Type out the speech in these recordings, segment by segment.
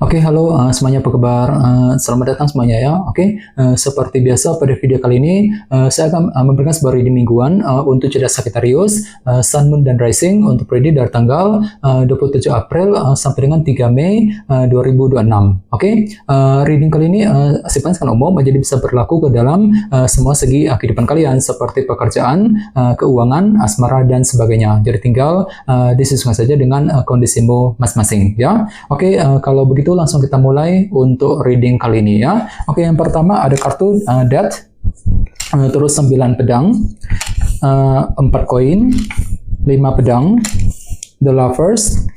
Oke, halo semuanya, apa kabar? Selamat datang semuanya ya. Oke, seperti biasa pada video kali ini saya akan memberikan sebuah reading mingguan untuk cerdas Sagittarius, Sun, Moon, dan Rising untuk reading dari tanggal 27 April sampai dengan 3 Mei 2026. Oke, reading kali ini sifatnya sangat umum, jadi bisa berlaku ke dalam semua segi kehidupan kalian seperti pekerjaan, keuangan, asmara, dan sebagainya. Jadi tinggal disesuaikan saja dengan kondisimu masing-masing ya. Oke, kalau begitu langsung kita mulai untuk reading kali ini ya. Oke, yang pertama ada kartu Death, terus 9 pedang, 4 koin, 5 pedang, The Lovers,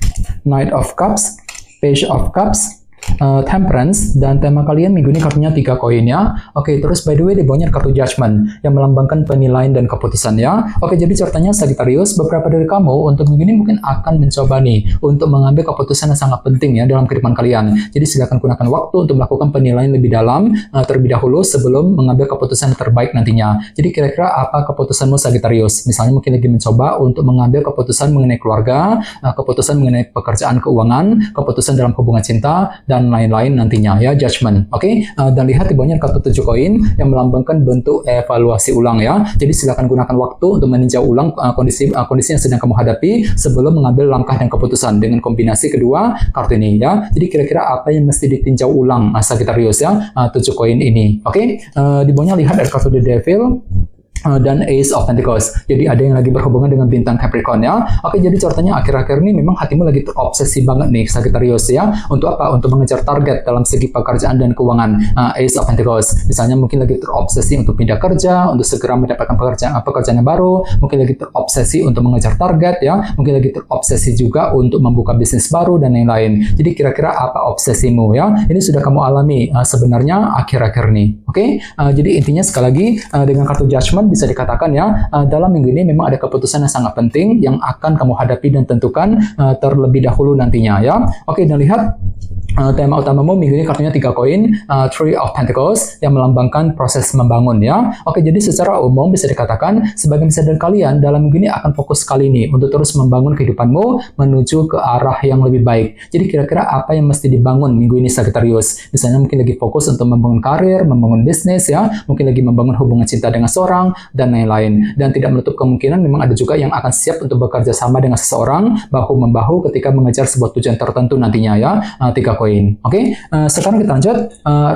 Knight of Cups, Page of Cups, Temperance, dan tema kalian minggu ini kartunya 3 koin ya. Oke, terus by the way di bawahnya kartu Judgment yang melambangkan penilaian dan keputusan ya. Oke, jadi ceritanya Sagittarius, beberapa dari kamu untuk minggu ini mungkin akan mencoba nih untuk mengambil keputusan yang sangat penting ya dalam kehidupan kalian. Jadi silakan gunakan waktu untuk melakukan penilaian lebih dalam terlebih dahulu sebelum mengambil keputusan yang terbaik nantinya. Jadi kira-kira apa keputusanmu Sagittarius? Misalnya mungkin lagi mencoba untuk mengambil keputusan mengenai keluarga, keputusan mengenai pekerjaan, keuangan, keputusan dalam hubungan cinta, dan lain-lain nantinya ya, Judgment. Oke, dan lihat di bawahnya kartu 7 koin yang melambangkan bentuk evaluasi ulang ya. Jadi silakan gunakan waktu untuk meninjau ulang kondisi yang sedang kamu hadapi sebelum mengambil langkah dan keputusan dengan kombinasi kedua kartu ini ya. Jadi kira-kira apa yang mesti ditinjau ulang Sagittarius ya, 7 koin ini. Oke, di bawahnya lihat ada kartu The Devil dan Ace of Pentacles. Jadi ada yang lagi berhubungan dengan bintang Capricorn ya. Oke, jadi ceritanya akhir-akhir ini memang hatimu lagi terobsesi banget nih Sagittarius ya. Untuk apa? Untuk mengejar target dalam segi pekerjaan dan keuangan. Ace of Pentacles. Misalnya mungkin lagi terobsesi untuk pindah kerja, untuk segera mendapatkan pekerjaan yang baru, mungkin lagi terobsesi untuk mengejar target ya, mungkin lagi terobsesi juga untuk membuka bisnis baru dan lain-lain. Jadi kira-kira apa obsesimu ya? Ini sudah kamu alami sebenarnya akhir-akhir ini. Oke? Jadi intinya sekali lagi dengan kartu Judgment bisa dikatakan ya, dalam minggu ini memang ada keputusan yang sangat penting yang akan kamu hadapi dan tentukan terlebih dahulu nantinya ya. Oke, dan lihat tema utamamu minggu ini kartunya 3 koin, Three of Pentacles yang melambangkan proses membangun ya. Oke, jadi secara umum bisa dikatakan sebagian besar dari kalian dalam minggu ini akan fokus sekali ini untuk terus membangun kehidupanmu menuju ke arah yang lebih baik. Jadi kira-kira apa yang mesti dibangun minggu ini Sagittarius? Misalnya mungkin lagi fokus untuk membangun karir, membangun bisnis ya, mungkin lagi membangun hubungan cinta dengan seorang dan lain-lain. Dan tidak menutup kemungkinan memang ada juga yang akan siap untuk bekerja sama dengan seseorang bahu-membahu ketika mengejar sebuah tujuan tertentu nantinya ya, 3 koin. Oke, sekarang kita lanjut.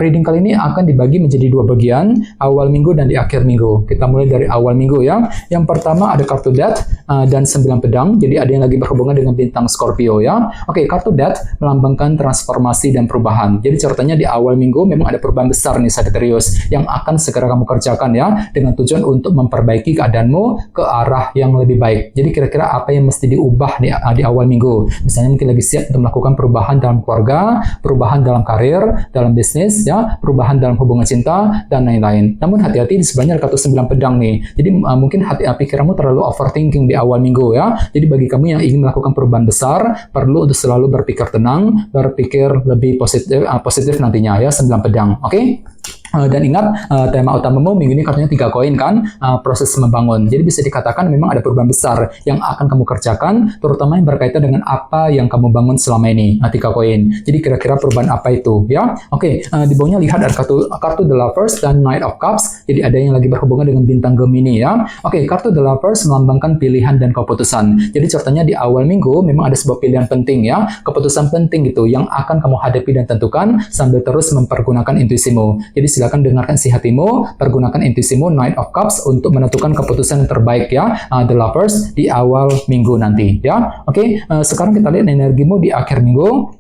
Reading kali ini akan dibagi menjadi 2 bagian, awal minggu dan di akhir minggu. Kita mulai dari awal minggu ya. Yang pertama ada kartu Death dan 9 pedang. Jadi ada yang lagi berhubungan dengan bintang Scorpio ya. Oke, kartu Death melambangkan transformasi dan perubahan. Jadi ceritanya di awal minggu memang ada perubahan besar nih Sagittarius yang akan segera kamu kerjakan ya, dengan tujuan untuk memperbaiki keadaanmu ke arah yang lebih baik. Jadi kira-kira apa yang mesti diubah di awal minggu? Misalnya mungkin lagi siap untuk melakukan perubahan dalam keluarga, perubahan dalam karir, dalam bisnis ya, perubahan dalam hubungan cinta dan lain-lain. Namun hati-hati di sebelahnya ada kartu 9 pedang nih. Jadi mungkin pikiranmu terlalu overthinking di awal minggu ya. Jadi bagi kamu yang ingin melakukan perubahan besar, perlu untuk selalu berpikir tenang, berpikir lebih positif nantinya ya, 9 pedang. Oke? Dan ingat tema utamamu minggu ini kartunya 3 koin kan, proses membangun. Jadi bisa dikatakan memang ada perubahan besar yang akan kamu kerjakan, terutama yang berkaitan dengan apa yang kamu bangun selama ini, 3 koin. Jadi kira-kira perubahan apa itu ya? Oke, di bawahnya lihat ada kartu The Lovers dan Knight of Cups. Jadi ada yang lagi berhubungan dengan bintang Gemini ya. Oke, kartu The Lovers melambangkan pilihan dan keputusan. Jadi ceritanya di awal minggu memang ada sebuah pilihan penting ya, keputusan penting gitu yang akan kamu hadapi dan tentukan sambil terus mempergunakan intuisimu. Jadi silakan dengarkan isi hatimu, pergunakan intuisimu Knight of Cups untuk menentukan keputusan yang terbaik ya, The Lovers di awal minggu nanti ya. Oke, sekarang kita lihat energimu di akhir minggu.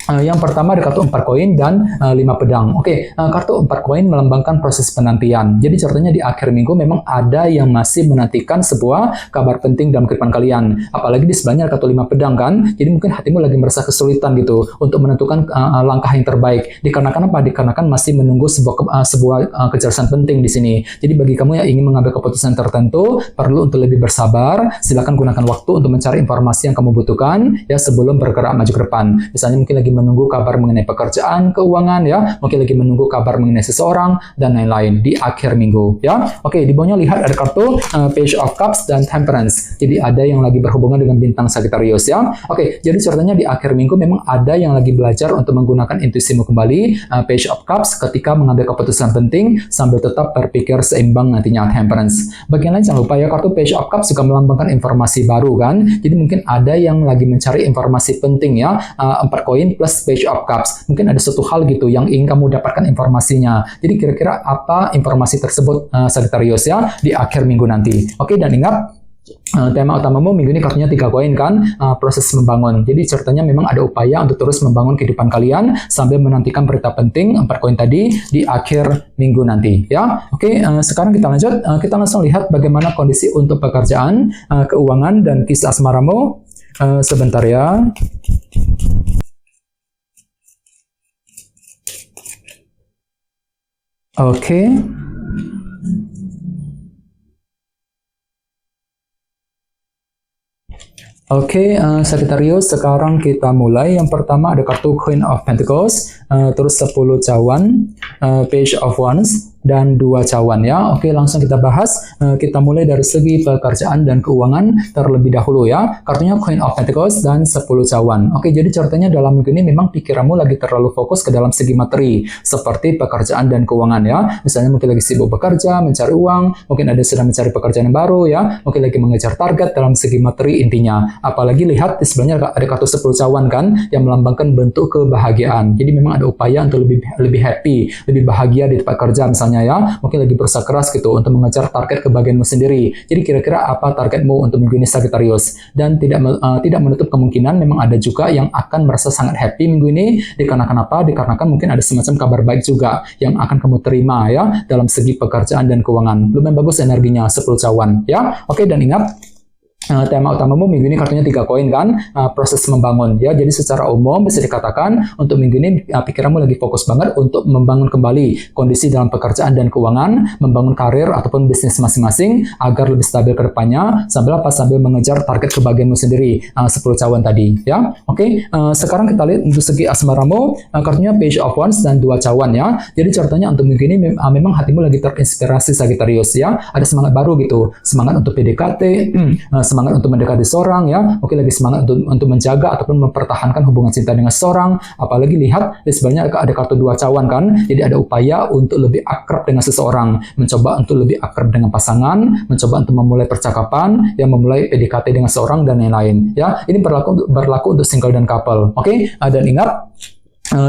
Yang pertama ada kartu 4 koin dan 5 pedang. Oke, kartu 4 koin melambangkan proses penantian. Jadi ceritanya di akhir minggu memang ada yang masih menantikan sebuah kabar penting dalam kehidupan kalian. Apalagi di sebelahnya ada kartu 5 pedang kan. Jadi mungkin hatimu lagi merasa kesulitan gitu untuk menentukan langkah yang terbaik. Dikarenakan apa? Dikarenakan masih menunggu sebuah kejelasan penting di sini. Jadi bagi kamu yang ingin mengambil keputusan tertentu, perlu untuk lebih bersabar. Silakan gunakan waktu untuk mencari informasi yang kamu butuhkan ya sebelum bergerak maju ke depan. Misalnya mungkin lagi menunggu kabar mengenai pekerjaan, keuangan ya, mungkin lagi menunggu kabar mengenai seseorang dan lain-lain di akhir minggu ya. Oke, di bawahnya lihat ada kartu Page of Cups dan Temperance. Jadi ada yang lagi berhubungan dengan bintang Sagittarius ya. Oke, jadi ceritanya di akhir minggu memang ada yang lagi belajar untuk menggunakan intuisimu kembali, Page of Cups, ketika mengambil keputusan penting sambil tetap berpikir seimbang nantinya, Temperance. Bagian lain jangan lupa ya, kartu Page of Cups juga melambangkan informasi baru kan. Jadi mungkin ada yang lagi mencari informasi penting ya, 4 koin plus Page of Cups. Mungkin ada suatu hal gitu yang ingin kamu dapatkan informasinya. Jadi kira-kira apa informasi tersebut, Sagittarius ya, di akhir minggu nanti. Oke, dan ingat, tema utamamu minggu ini kartunya 3 koin kan, proses membangun. Jadi ceritanya memang ada upaya untuk terus membangun kehidupan kalian sambil menantikan berita penting 4 koin tadi di akhir minggu nanti ya. Oke, sekarang kita lanjut, kita langsung lihat bagaimana kondisi untuk pekerjaan, keuangan dan kisah asmaramu. Sebentar ya. Oke. Oke, Sagittarius, sekarang kita mulai. Yang pertama ada kartu Queen of Pentacles, terus 10 cawan, Page of Wands, dan 2 cawan ya. Oke, langsung kita bahas. Kita mulai dari segi pekerjaan dan keuangan terlebih dahulu ya. Kartunya Queen of Pentacles dan 10 cawan. Oke, jadi ceritanya dalam minggu ini memang pikiranmu lagi terlalu fokus ke dalam segi materi, seperti pekerjaan dan keuangan ya. Misalnya mungkin lagi sibuk bekerja, mencari uang, mungkin ada sedang mencari pekerjaan yang baru ya, mungkin lagi mengejar target dalam segi materi intinya. Apalagi lihat sebenarnya ada kartu 10 cawan kan, yang melambangkan bentuk kebahagiaan. Jadi memang ada upaya untuk lebih happy, lebih bahagia di tempat kerja misalnya ya, mungkin lagi berusaha keras gitu untuk mengejar target kebahagiaanmu sendiri. Jadi kira-kira apa targetmu untuk minggu ini, Sagittarius? Dan tidak menutup kemungkinan memang ada juga yang akan merasa sangat happy minggu ini, dikarenakan apa? Dikarenakan mungkin ada semacam kabar baik juga yang akan kamu terima ya dalam segi pekerjaan dan keuangan. Lumayan bagus energinya 10 cawan ya. Oke, dan ingat, tema utamamu minggu ini kartunya 3 koin kan, proses membangun ya. Jadi secara umum bisa dikatakan untuk minggu ini pikiranmu lagi fokus banget untuk membangun kembali kondisi dalam pekerjaan dan keuangan, membangun karir ataupun bisnis masing-masing agar lebih stabil ke depannya, sambil mengejar target kebahagiaanmu sendiri, 10 cawan tadi ya. Oke, sekarang kita lihat untuk segi asmaramu, kartunya Page of Wands dan 2 cawan ya. Jadi ceritanya untuk minggu ini memang hatimu lagi terinspirasi, Sagittarius ya. Ada semangat baru gitu, semangat untuk PDKT, semangat untuk mendekati seorang ya, mungkin lagi semangat untuk menjaga ataupun mempertahankan hubungan cinta dengan seorang. Apalagi lihat sebenarnya ada kartu 2 cawan kan, jadi ada upaya untuk lebih akrab dengan seseorang, mencoba untuk lebih akrab dengan pasangan, mencoba untuk memulai percakapan, yang memulai PDKT dengan seorang dan lain-lain ya. Ini berlaku untuk single dan couple. Oke, dan ingat,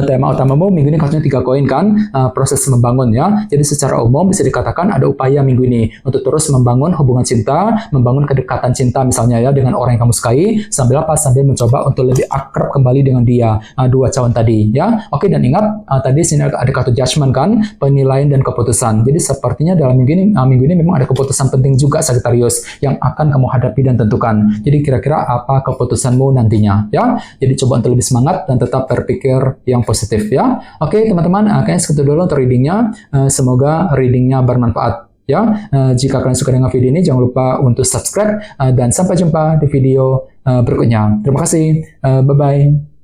tema utamamu minggu ini kartunya 3 koin kan, proses membangun ya. Jadi secara umum bisa dikatakan ada upaya minggu ini untuk terus membangun hubungan cinta, membangun kedekatan cinta misalnya ya dengan orang yang kamu sukai, sambil mencoba untuk lebih akrab kembali dengan dia, 2 cawan tadi ya. Oke, dan ingat, tadi sini ada kartu Judgment kan, penilaian dan keputusan. Jadi sepertinya dalam minggu ini memang ada keputusan penting juga, Sagittarius, yang akan kamu hadapi dan tentukan. Jadi kira-kira apa keputusanmu nantinya ya. Jadi coba untuk lebih semangat dan tetap berpikir yang positif ya. Oke teman-teman, kayaknya segitu dulu untuk readingnya. Semoga readingnya bermanfaat ya. Jika kalian suka dengan video ini, jangan lupa untuk subscribe, dan sampai jumpa di video berikutnya. Terima kasih, bye-bye.